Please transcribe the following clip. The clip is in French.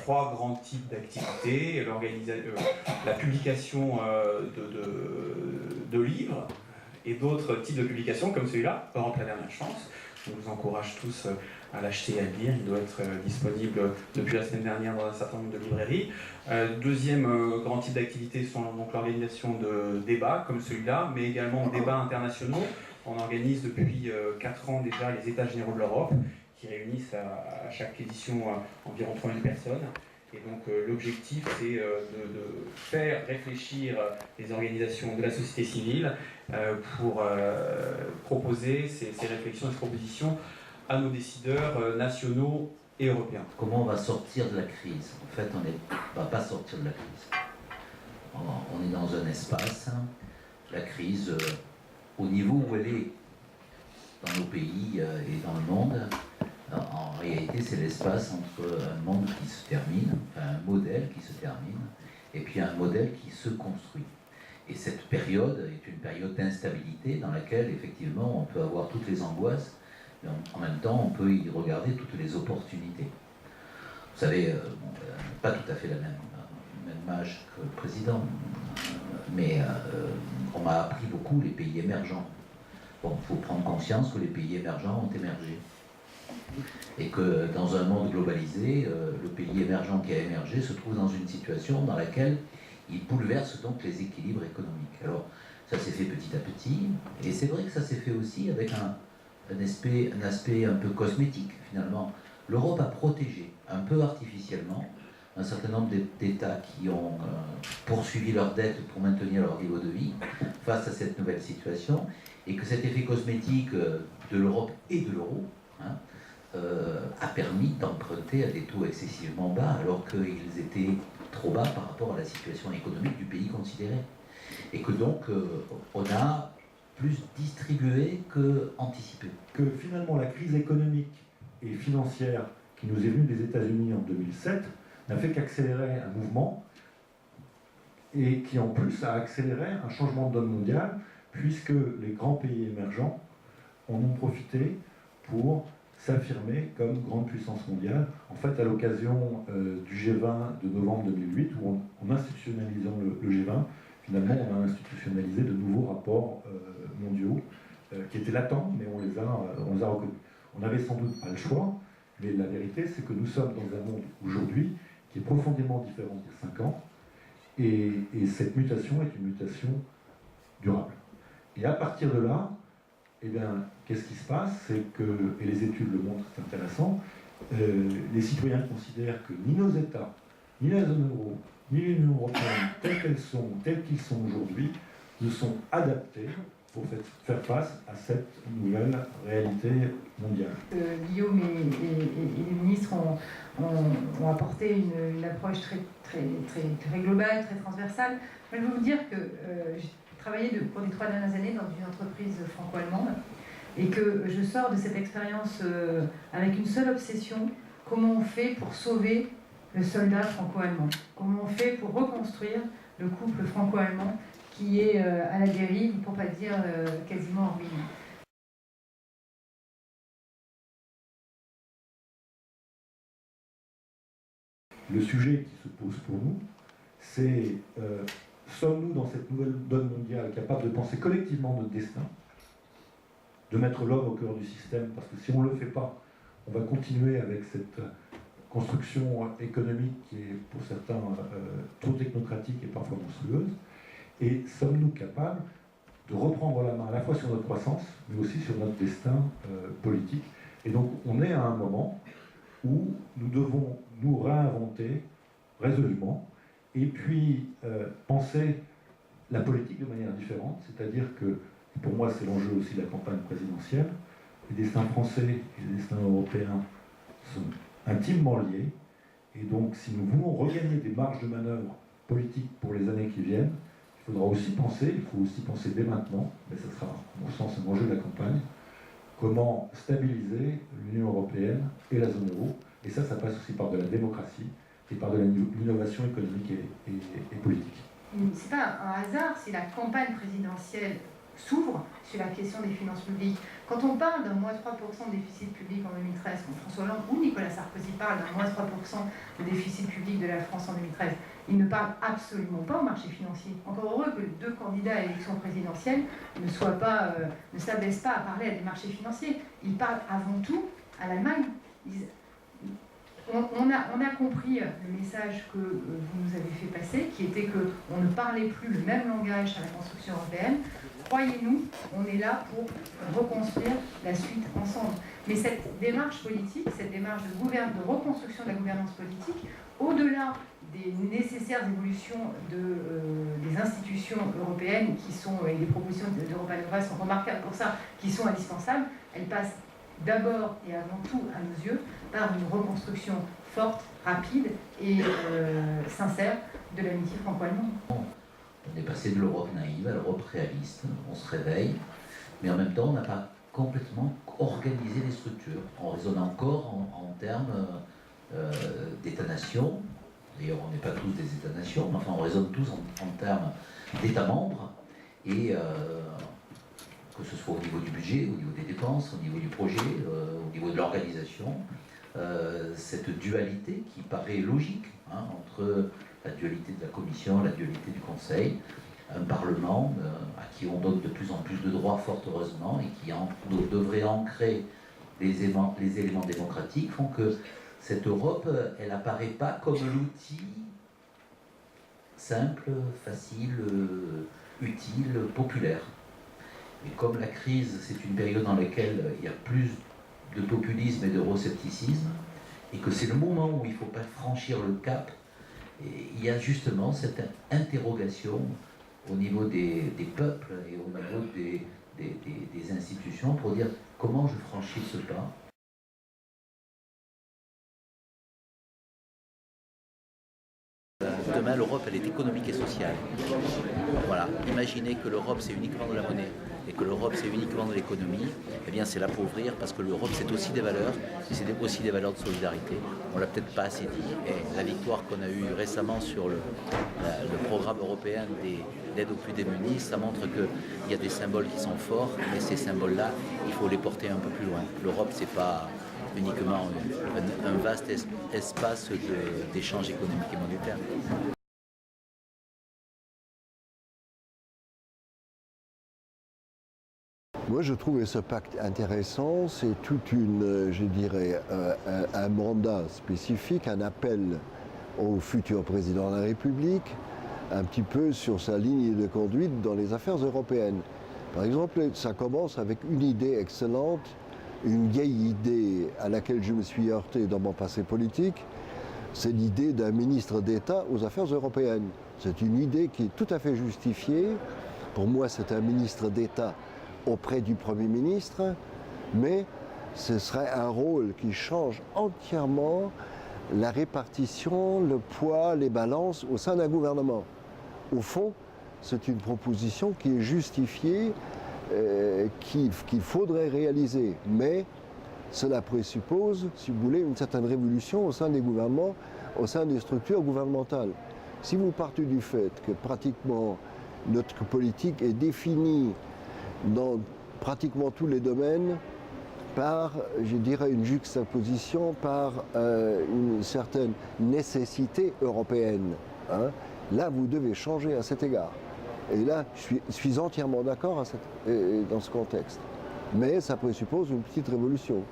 3 grands types d'activités, la publication de livres et d'autres types de publications comme celui-là, Europe la dernière chance. Je vous encourage tous à l'acheter et à le lire. Il doit être disponible depuis la semaine dernière dans un certain nombre de librairies. Deuxième grand type d'activité sont donc l'organisation de débats comme celui-là, mais également de débats internationaux. On organise depuis 4 ans déjà les États généraux de l'Europe, qui réunissent à chaque édition environ 3000 personnes. Et donc l'objectif, c'est de faire réfléchir les organisations de la société civile pour proposer ces réflexions, ces propositions à nos décideurs nationaux et européens. Comment on va sortir de la crise? En fait, on ne va pas sortir de la crise. On est dans un espace, la crise, au niveau où elle est, dans nos pays et dans le monde, en réalité, c'est l'espace entre un monde qui se termine, enfin un modèle qui se termine, et puis un modèle qui se construit. Et cette période est une période d'instabilité dans laquelle, effectivement, on peut avoir toutes les angoisses, mais en même temps, on peut y regarder toutes les opportunités. Vous savez, pas tout à fait la même âge que le président, mais on m'a appris beaucoup les pays émergents. Bon, il faut prendre conscience que les pays émergents ont émergé. Et que dans un monde globalisé, le pays émergent qui a émergé se trouve dans une situation dans laquelle il bouleverse donc les équilibres économiques. Alors, ça s'est fait petit à petit, et c'est vrai que ça s'est fait aussi avec un aspect un peu cosmétique, finalement. L'Europe a protégé, un peu artificiellement, un certain nombre d'États qui ont poursuivi leurs dettes pour maintenir leur niveau de vie face à cette nouvelle situation, et que cet effet cosmétique de l'Europe et de l'euro a permis d'emprunter à des taux excessivement bas, alors qu'ils étaient trop bas par rapport à la situation économique du pays considéré. Et que donc, on a plus distribué que anticipé. Que finalement, la crise économique et financière qui nous est venue des États-Unis en 2007 n'a fait qu'accélérer un mouvement et qui en plus a accéléré un changement de donne mondiale, puisque les grands pays émergents en ont profité pour s'affirmer comme grande puissance mondiale. En fait, à l'occasion du G20 de novembre 2008, où en institutionnalisant le G20, finalement, on a institutionnalisé de nouveaux rapports mondiaux qui étaient latents, mais on les a reconnus. On n'avait sans doute pas le choix, mais la vérité, c'est que nous sommes dans un monde aujourd'hui qui est profondément différent d'il y a 5 ans, et cette mutation est une mutation durable. Et à partir de là, eh bien, qu'est-ce qui se passe? C'est que, et les études le montrent, c'est intéressant, les citoyens considèrent que ni nos États, ni la zone euro, ni l'Union européenne, tels qu'ils sont aujourd'hui, ne sont adaptés pour faire face à cette nouvelle réalité mondiale. Guillaume et les ministres ont apporté une approche très globale, très transversale. Je veux vous dire que j'ai travaillé pour les 3 dernières années dans une entreprise franco-allemande et que je sors de cette expérience avec une seule obsession: comment on fait pour sauver le soldat franco-allemand, comment on fait pour reconstruire le couple franco-allemand qui est à la dérive, pour ne pas dire quasiment en ruine. Le sujet qui se pose pour nous, c'est sommes-nous dans cette nouvelle donne mondiale capables de penser collectivement notre destin, de mettre l'homme au cœur du système, parce que si on ne le fait pas, on va continuer avec cette construction économique qui est pour certains trop technocratique et parfois monstrueuse. Et sommes-nous capables de reprendre la main à la fois sur notre croissance, mais aussi sur notre destin politique. Et donc on est à un moment où nous devons nous réinventer résolument, et puis penser la politique de manière différente, c'est-à-dire que, et pour moi c'est l'enjeu aussi de la campagne présidentielle, les destins français et les destins européens sont intimement liés, et donc si nous voulons regagner des marges de manœuvre politiques pour les années qui viennent, il faut aussi penser dès maintenant, mais ce sera à mon sens un enjeu de la campagne, comment stabiliser l'Union européenne et la zone euro, et ça passe aussi par de la démocratie et par de l'innovation économique et politique. C'est pas un hasard si la campagne présidentielle s'ouvre sur la question des finances publiques. Quand on parle d'un moins 3% de déficit public en 2013, quand François Hollande ou Nicolas Sarkozy parlent d'un moins 3% de déficit public de la France en 2013, ils ne parlent absolument pas au marché financier. Encore heureux que deux candidats à l'élection présidentielle ne s'abaissent pas à parler à des marchés financiers. Ils parlent avant tout à l'Allemagne. On a compris le message que vous nous avez fait passer, qui était qu'on ne parlait plus le même langage à la construction européenne. Croyez-nous, on est là pour reconstruire la suite ensemble. Mais cette démarche politique, cette démarche de reconstruction de la gouvernance politique, au-delà des nécessaires évolutions des institutions européennes qui sont, et les propositions d'Europa Nova sont remarquables pour ça, qui sont indispensables, elles passent d'abord et avant tout, à nos yeux, par une reconstruction forte, rapide et sincère de l'amitié franco-allemande. On est passé de l'Europe naïve à l'Europe réaliste, on se réveille, mais en même temps on n'a pas complètement organisé les structures. On raisonne encore en termes d'États-nations. D'ailleurs on n'est pas tous des États-nations, mais enfin on raisonne tous en termes d'États membres, et que ce soit au niveau du budget, au niveau des dépenses, au niveau du projet, au niveau de l'organisation, cette dualité qui paraît logique entre la dualité de la Commission, la dualité du Conseil, un Parlement à qui on donne de plus en plus de droits, fort heureusement, et qui devrait ancrer les éléments démocratiques, font que cette Europe, elle n'apparaît pas comme l'outil simple, facile, utile, populaire. Et comme la crise, c'est une période dans laquelle il y a plus de populisme et d'euroscepticisme, et que c'est le moment où il ne faut pas franchir le cap, et il y a justement cette interrogation au niveau des peuples et au niveau des institutions pour dire comment je franchis ce pas. Demain, l'Europe, elle est économique et sociale. Voilà. Imaginez que l'Europe, c'est uniquement de la monnaie et que l'Europe, c'est uniquement de l'économie. Eh bien, c'est l'appauvrir parce que l'Europe, c'est aussi des valeurs et c'est aussi des valeurs de solidarité. On l'a peut-être pas assez dit. Et la victoire qu'on a eue récemment sur le programme européen d'aide aux plus démunis, ça montre qu'il y a des symboles qui sont forts, mais ces symboles-là, il faut les porter un peu plus loin. L'Europe, c'est pas uniquement un vaste espace d'échange économique et monétaire. Moi, je trouvais ce pacte intéressant. C'est toute une, je dirais, un mandat spécifique, un appel au futur président de la République, un petit peu sur sa ligne de conduite dans les affaires européennes. Par exemple, ça commence avec une idée excellente, une vieille idée à laquelle je me suis heurté dans mon passé politique, c'est l'idée d'un ministre d'État aux affaires européennes. C'est une idée qui est tout à fait justifiée. Pour moi, c'est un ministre d'État auprès du Premier ministre, mais ce serait un rôle qui change entièrement la répartition, le poids, les balances au sein d'un gouvernement. Au fond, c'est une proposition qui est justifiée, qu'il faudrait réaliser, mais cela présuppose, si vous voulez, une certaine révolution au sein des gouvernements, au sein des structures gouvernementales. Si vous partez du fait que pratiquement notre politique est définie dans pratiquement tous les domaines par, je dirais, une juxtaposition, par une certaine nécessité européenne, là vous devez changer à cet égard. Et là, je suis entièrement d'accord dans ce contexte. Mais ça présuppose une petite révolution.